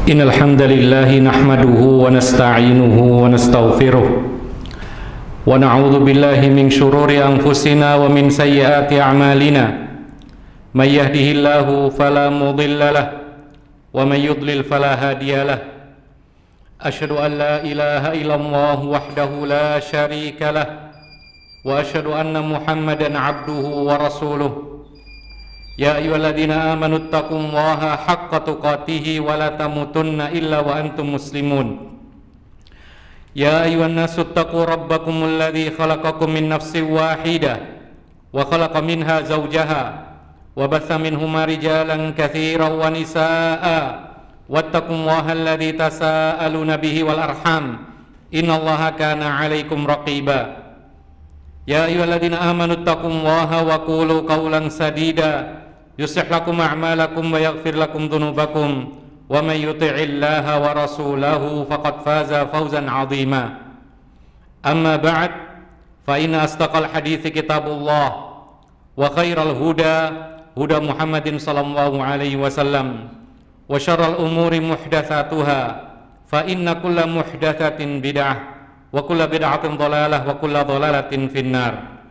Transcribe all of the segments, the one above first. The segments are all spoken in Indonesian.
إن الحمد لله نحمده ونستعينه ونستغفره ونعوذ بالله من شرور أنفسنا ومن سيئات أعمالنا من يهده الله فلا مضل له ومن يضلل فلا هادي له أشهد أن لا إله إلا الله وحده لا شريك له وأشهد أن محمدا عبده ورسوله يا أيها الذين آمنوا اتقوا الله حق تقاته ولا تموتن إلا وأنتم مسلمون يا أيها الناس اتقوا ربكم الذي خلقكم من نفس واحدة وخلق منها زوجها وبث منهما رجالا كثيرا ونساء واتقوا الله الذي تساءلون به والأرحام إن الله كان عليكم رقيبا يا أيها الذين آمنوا اتقوا الله وقولوا قولا سديدا يصلح لكم أعمالكم ويغفر لكم ذنوبكم ومن يطع الله ورسوله فقد فاز فوزا عظيما أما بعد فإن أصدق الحديث كتاب الله وخير الهدى هدى محمد صلى الله عليه وسلم وشر الأمور محدثاتها فإن كل محدثة بدعة wa kullu bid'atin dhalalah wa kullu dhalalatin finnar.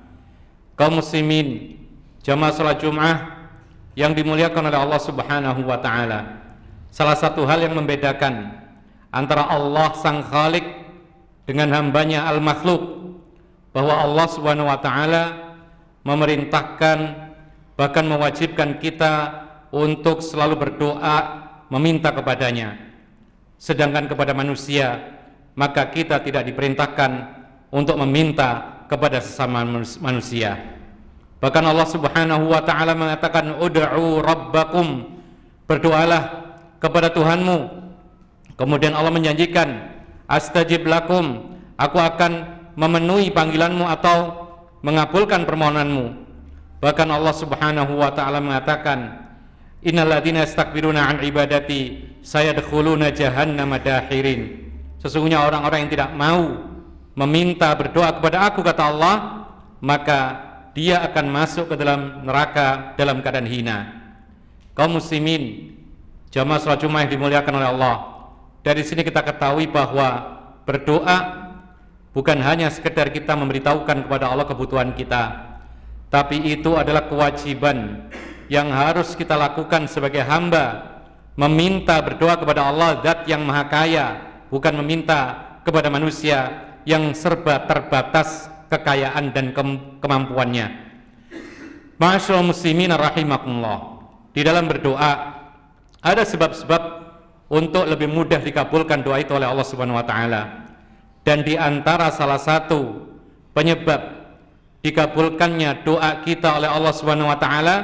Kaum muslimin jamaah salat Jumat yang dimuliakan oleh Allah Subhanahu wa taala. Salah satu hal yang membedakan antara Allah sang Khalik dengan hambanya al-makhluk, bahwa Allah Subhanahu wa taala memerintahkan, bahkan mewajibkan kita untuk selalu berdoa meminta kepadanya. Sedangkan kepada manusia maka kita tidak diperintahkan untuk meminta kepada sesama manusia. Bahkan Allah Subhanahu wa taala mengatakan ud'u rabbakum, berdoalah kepada Tuhanmu. Kemudian Allah menjanjikan astajib lakum, aku akan memenuhi panggilanmu atau mengabulkan permohonanmu. Bahkan Allah Subhanahu wa taala mengatakan innal ladzina yastakbiruna an ibadati sayadkhuluna jahannama dakhirin. Sesungguhnya orang-orang yang tidak mau meminta berdoa kepada aku, kata Allah, maka dia akan masuk ke dalam neraka dalam keadaan hina. Kaum muslimin jamaah salat Jumat yang dimuliakan oleh Allah, dari sini kita ketahui bahwa berdoa bukan hanya sekedar kita memberitahukan kepada Allah kebutuhan kita, tapi itu adalah kewajiban yang harus kita lakukan sebagai hamba, meminta berdoa kepada Allah zat yang maha kaya, bukan meminta kepada manusia yang serba terbatas kekayaan dan kemampuannya. Ma'asyiral muslimin rahimakumullah, di dalam berdoa ada sebab-sebab untuk lebih mudah dikabulkan doa itu oleh Allah Subhanahu wa taala. Dan di antara salah satu penyebab dikabulkannya doa kita oleh Allah Subhanahu wa taala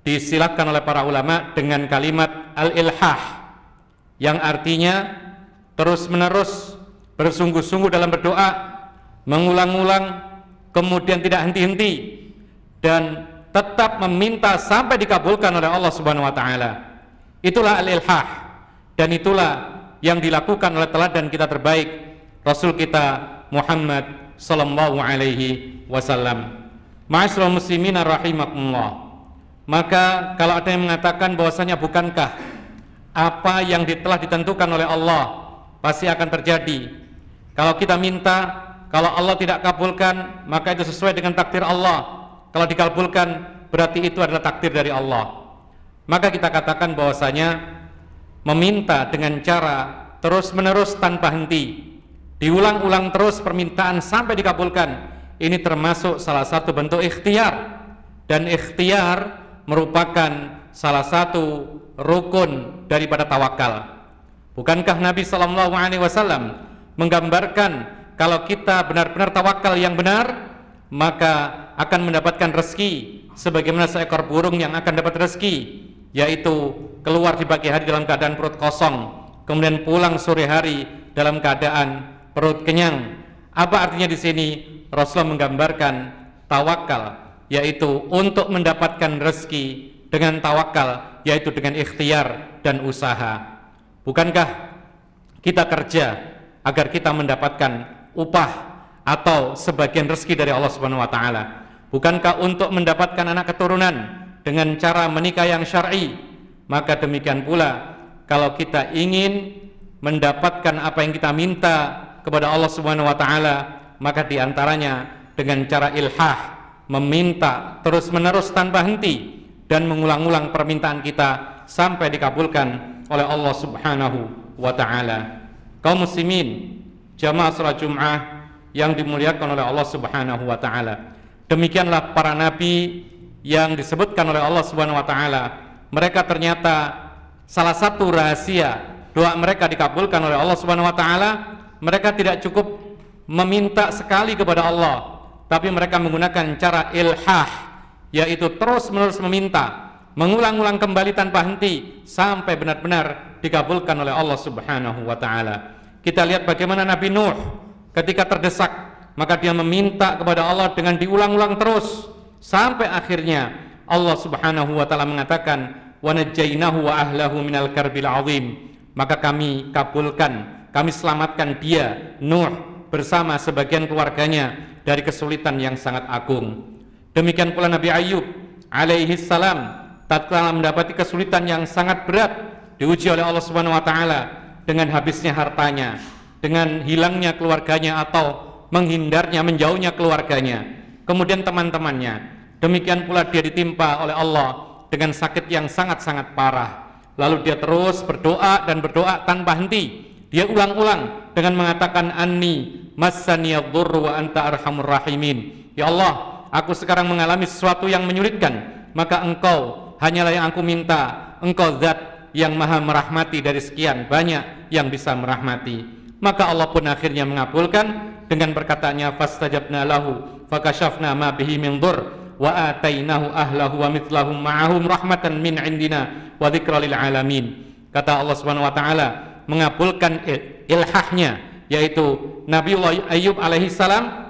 disilakan oleh para ulama dengan kalimat al-ilhah, yang artinya terus-menerus bersungguh-sungguh dalam berdoa, mengulang-ulang, kemudian tidak henti-henti, dan tetap meminta sampai dikabulkan oleh Allah Subhanahu wa taala. Itulah al-ilhah, dan itulah yang dilakukan oleh teladan kita terbaik, Rasul kita Muhammad sallallahu alaihi wasallam. Ma'asyiral muslimin rahimakumullah. Maka kalau ada yang mengatakan bahwasanya bukankah apa yang telah ditentukan oleh Allah pasti akan terjadi, kalau kita minta, kalau Allah tidak kabulkan maka itu sesuai dengan takdir Allah, kalau dikabulkan berarti itu adalah takdir dari Allah. Maka kita katakan bahwasanya meminta dengan cara terus menerus tanpa henti, diulang-ulang terus permintaan sampai dikabulkan, ini termasuk salah satu bentuk ikhtiar, dan ikhtiar merupakan salah satu rukun daripada tawakal. Bukankah Nabi Sallallahu Alaihi Wasallam menggambarkan kalau kita benar-benar tawakal yang benar, maka akan mendapatkan rezeki sebagaimana seekor burung yang akan dapat rezeki, yaitu keluar di pagi hari dalam keadaan perut kosong, kemudian pulang sore hari dalam keadaan perut kenyang. Apa artinya di sini? Rasulullah menggambarkan tawakal, yaitu untuk mendapatkan rezeki dengan tawakal, yaitu dengan ikhtiar dan usaha. Bukankah kita kerja agar kita mendapatkan upah atau sebagian rezeki dari Allah Subhanahu wa taala? Bukankah untuk mendapatkan anak keturunan dengan cara menikah yang syar'i? Maka demikian pula kalau kita ingin mendapatkan apa yang kita minta kepada Allah Subhanahu wa taala, maka diantaranya dengan cara ilhah, meminta terus-menerus tanpa henti dan mengulang-ulang permintaan kita sampai dikabulkan oleh Allah Subhanahu wa taala. Kaum muslimin, jamaah salat Jumat yang dimuliakan oleh Allah Subhanahu wa taala, demikianlah para nabi yang disebutkan oleh Allah Subhanahu wa taala. Mereka ternyata salah satu rahasia doa mereka dikabulkan oleh Allah Subhanahu wa taala, mereka tidak cukup meminta sekali kepada Allah, tapi mereka menggunakan cara ilhah, yaitu terus-menerus meminta, mengulang-ulang kembali tanpa henti sampai benar-benar dikabulkan oleh Allah Subhanahu wa taala. Kita lihat bagaimana Nabi Nuh ketika terdesak, maka dia meminta kepada Allah dengan diulang-ulang terus sampai akhirnya Allah Subhanahu wa taala mengatakan, "Wa najjaynahu wa ahlahu minal karbil azim." Maka kami kabulkan, kami selamatkan dia, Nuh, bersama sebagian keluarganya dari kesulitan yang sangat agung. Demikian pula Nabi Ayub alaihi salam, tatkala mendapati kesulitan yang sangat berat, diuji oleh Allah Subhanahu wa taala dengan habisnya hartanya, dengan hilangnya keluarganya atau menghindarnya, menjauhnya keluarganya, kemudian teman-temannya. Demikian pula dia ditimpa oleh Allah dengan sakit yang sangat-sangat parah. Lalu dia terus berdoa dan berdoa tanpa henti. Dia ulang-ulang dengan mengatakan, "Anni massaniyadh-dhurru wa anta arhamur rahimin." Ya Allah, aku sekarang mengalami sesuatu yang menyulitkan, maka Engkau hanyalah yang aku minta. Engkau zat yang maha merahmati dari sekian banyak yang bisa merahmati. Maka Allah pun akhirnya mengabulkan dengan perkataannya, "Fastajabna lahu fakashafna ma bihi min dhurr wa atainahu ahlahu wa mithlahum ma'ahum rahmatan min indina wa dzikra lil alamin." Kata Allah Subhanahu wa taala mengabulkan ilhahnya, yaitu Nabiullah Ayub alaihi salam.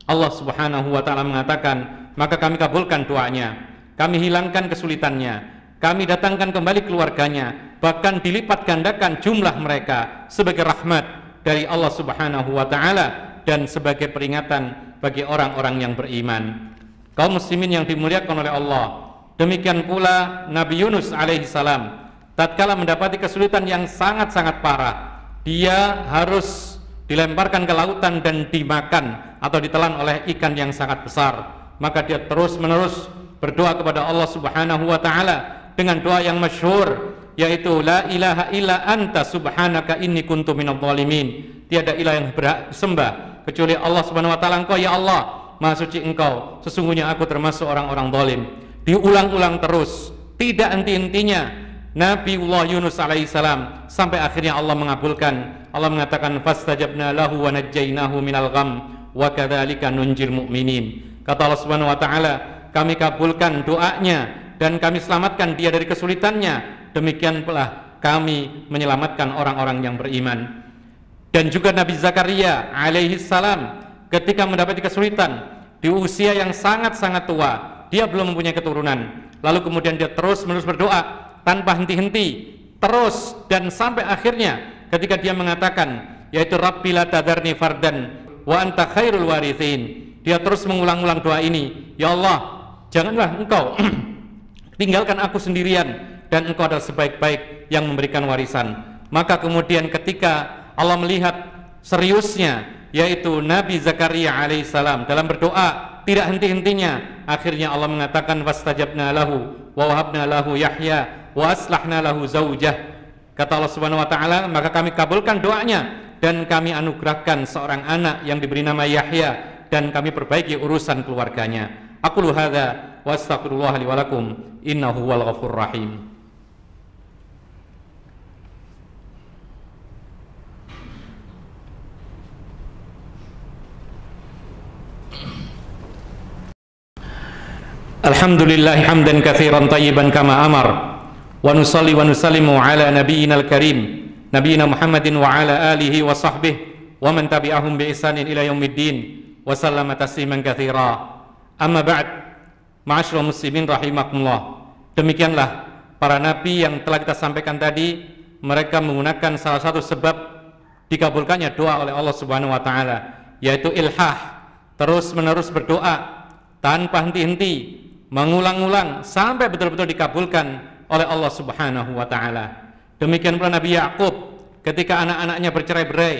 Allah Subhanahu wa taala mengatakan, maka kami kabulkan doanya, kami hilangkan kesulitannya, kami datangkan kembali keluarganya, bahkan dilipat gandakan jumlah mereka sebagai rahmat dari Allah Subhanahu wa taala dan sebagai peringatan bagi orang-orang yang beriman. Kaum muslimin yang dimuliakan oleh Allah, demikian pula Nabi Yunus alaihi salam, tatkala mendapati kesulitan yang sangat-sangat parah, dia harus dilemparkan ke lautan dan dimakan atau ditelan oleh ikan yang sangat besar. Maka dia terus-menerus berdoa kepada Allah Subhanahu wa taala dengan doa yang masyhur, yaitu la ilaha illa anta subhanaka inni kuntu minadh dhalimin. Tiada ilah yang berhak disembah kecuali Allah Subhanahu wa taala. Engkau ya Allah, Maha suci Engkau, sesungguhnya aku termasuk orang-orang zalim. Diulang-ulang terus, tidak henti-hentinya Nabiullah Yunus alaihissalam, sampai akhirnya Allah mengabulkan. Allah mengatakan, "Fastajabna lahu wa najjaynahu minal gham wa kadzalika nunjil mu'minin." Kata Allah Subhanahu wa taala, kami kabulkan doanya dan kami selamatkan dia dari kesulitannya. Demikian pula kami menyelamatkan orang-orang yang beriman. Dan juga Nabi Zakaria alaihissalam, ketika mendapati kesulitan di usia yang sangat-sangat tua, dia belum mempunyai keturunan, lalu kemudian dia terus-menerus berdoa tanpa henti-henti, terus, dan sampai akhirnya ketika dia mengatakan, yaitu Rabbi la tadharni fardan wa anta khairul warithin, dia terus mengulang-ulang doa ini, ya Allah, janganlah Engkau tinggalkan aku sendirian, dan Engkau adalah sebaik-baik yang memberikan warisan. Maka kemudian ketika Allah melihat seriusnya, yaitu Nabi Zakaria alaihissalam dalam berdoa tidak henti-hentinya, akhirnya Allah mengatakan, "Fastajabna lahu wa wahabna lahu Yahya wa aslahna lahu zaujah." Kata Allah Subhanahu wa taala, maka kami kabulkan doanya dan kami anugerahkan seorang anak yang diberi nama Yahya, dan kami perbaiki urusan keluarganya. Aqulu hadza wa astaghfirullah li wa lakum innahu huwal ghafurur rahim. Alhamdulillah hamdan katsiran tayyiban kama amar, wa nusalli wa nusallimu ala nabiyyina al-karim nabiyyina Muhammadin wa ala alihi wa sahbihi wa man tabi'ahum bi ihsanin ila yaumiddin wa sallama tasliman katsira. Amma ba'd, ma'asyiral muslimin rahimakumullah. Demikianlah para nabi yang telah kita sampaikan tadi, mereka menggunakan salah satu sebab dikabulkannya doa oleh Allah Subhanahu wa taala, yaitu ilhah, terus-menerus berdoa tanpa henti-henti, mengulang-ulang sampai betul-betul dikabulkan oleh Allah Subhanahu wa taala. Demikian pula Nabi Yakub ketika anak-anaknya bercerai-berai,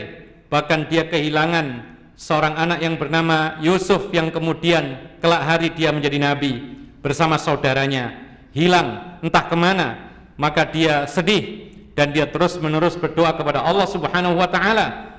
bahkan dia kehilangan seorang anak yang bernama Yusuf yang kemudian kelak hari dia menjadi nabi bersama saudaranya, hilang entah kemana. Maka dia sedih dan dia terus-menerus berdoa kepada Allah Subhanahu wa Ta'ala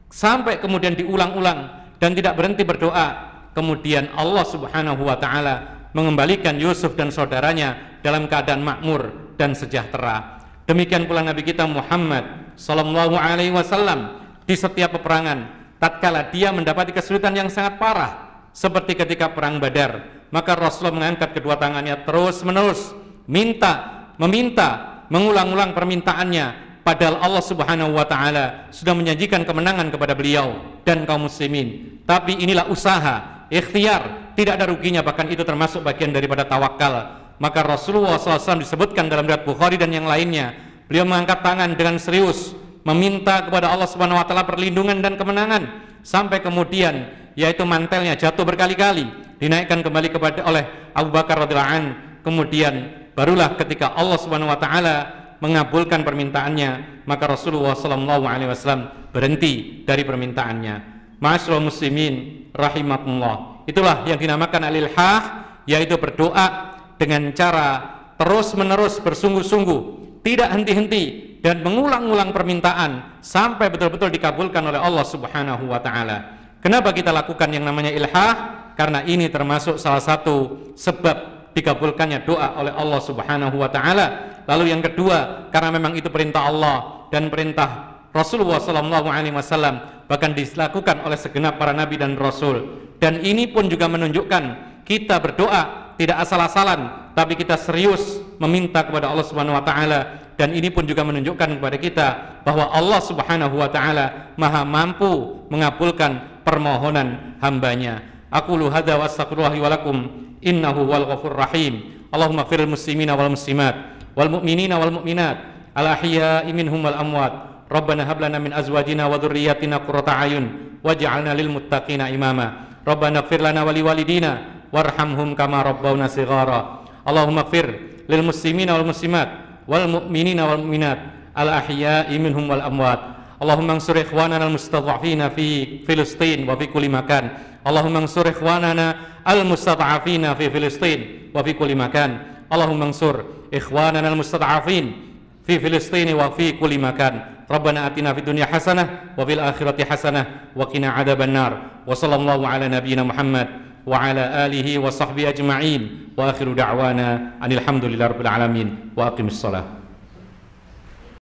sampai kemudian diulang-ulang dan tidak berhenti berdoa. Kemudian Allah Subhanahu wa Ta'ala mengembalikan Yusuf dan saudaranya dalam keadaan makmur dan sejahtera. Demikian pula Nabi kita Muhammad sallallahu alaihi wasallam di setiap peperangan, tatkala dia mendapati kesulitan yang sangat parah seperti ketika perang Badar, maka Rasulullah mengangkat kedua tangannya terus-menerus meminta, mengulang-ulang permintaannya, padahal Allah Subhanahu wa Ta'ala sudah menjanjikan kemenangan kepada beliau dan kaum muslimin. Tapi inilah usaha, ikhtiar, tidak ada ruginya, bahkan itu termasuk bagian daripada tawakal. Maka Rasulullah SAW disebutkan dalam riwayat Bukhari dan yang lainnya, beliau mengangkat tangan dengan serius meminta kepada Allah Subhanahu wa Ta'ala perlindungan dan kemenangan, sampai kemudian yaitu mantelnya jatuh berkali-kali, dinaikkan kembali oleh Abu Bakar radhiyallahu anhu. Kemudian barulah ketika Allah Subhanahu wa Ta'ala mengabulkan permintaannya, maka Rasulullah sallallahu alaihi wasallam berhenti dari permintaannya. Ma'asyiral muslimin rahimakumullah, itulah yang dinamakan al-ilhah, yaitu berdoa dengan cara terus-menerus bersungguh-sungguh, tidak henti-henti, dan mengulang-ulang permintaan sampai betul-betul dikabulkan oleh Allah Subhanahu wa Ta'ala. Kenapa kita lakukan yang namanya ilhah? Karena ini termasuk salah satu sebab dikabulkannya doa oleh Allah Subhanahu wa Ta'ala. Lalu yang kedua, karena memang itu perintah Allah dan perintah Rasulullah sallallahu alaihi wasallam, bahkan dilakukan oleh segenap para nabi dan rasul. Dan ini pun juga menunjukkan kita berdoa tidak asal-asalan, tapi kita serius meminta kepada Allah Subhanahu wa Ta'ala. Dan ini pun juga menunjukkan kepada kita bahwa Allah Subhanahu wa Ta'ala maha mampu mengabulkan permohonan hambanya. Aqulu hadza wa astaghfirullahi wa lakum innahu wal ghafurur rahim. Allahumma ighfiril muslimina wal muslimat wal mu'minina wal mu'minat al ahya'i minhum wal amwat. Rabbana hab lana min azwajina wa dhurriyyatina qurrata a'yun waj'alna lil muttaqina imama. Rabbana ighfir lana wa liwalidina warhamhum kama rabbawna shighara. Allahumma ighfir lil muslimina wal muslimat wal mu'minina wal mu'minat al ahya'i minhum wal amwat. Allahumma ansur ikhwanana al mustad'afina fi Filistin wa fi kulli makan. Allahumma ansur ikhwanana al mustad'afina fi Filistin wa fi kulli makan. Allahumma ansur ikhwanana al mustad'afin fi Filistin wa fi kulli makan. Rabbana atina fid dunya hasanah wa fil akhirati hasanah wa qina adzabannar. Wa sallallahu ala nabiyyina Muhammad wa ala alihi wa sahbihi ajma'in wa akhiru da'wana anil hamdulillahi rabbil alamin wa aqimus shalah.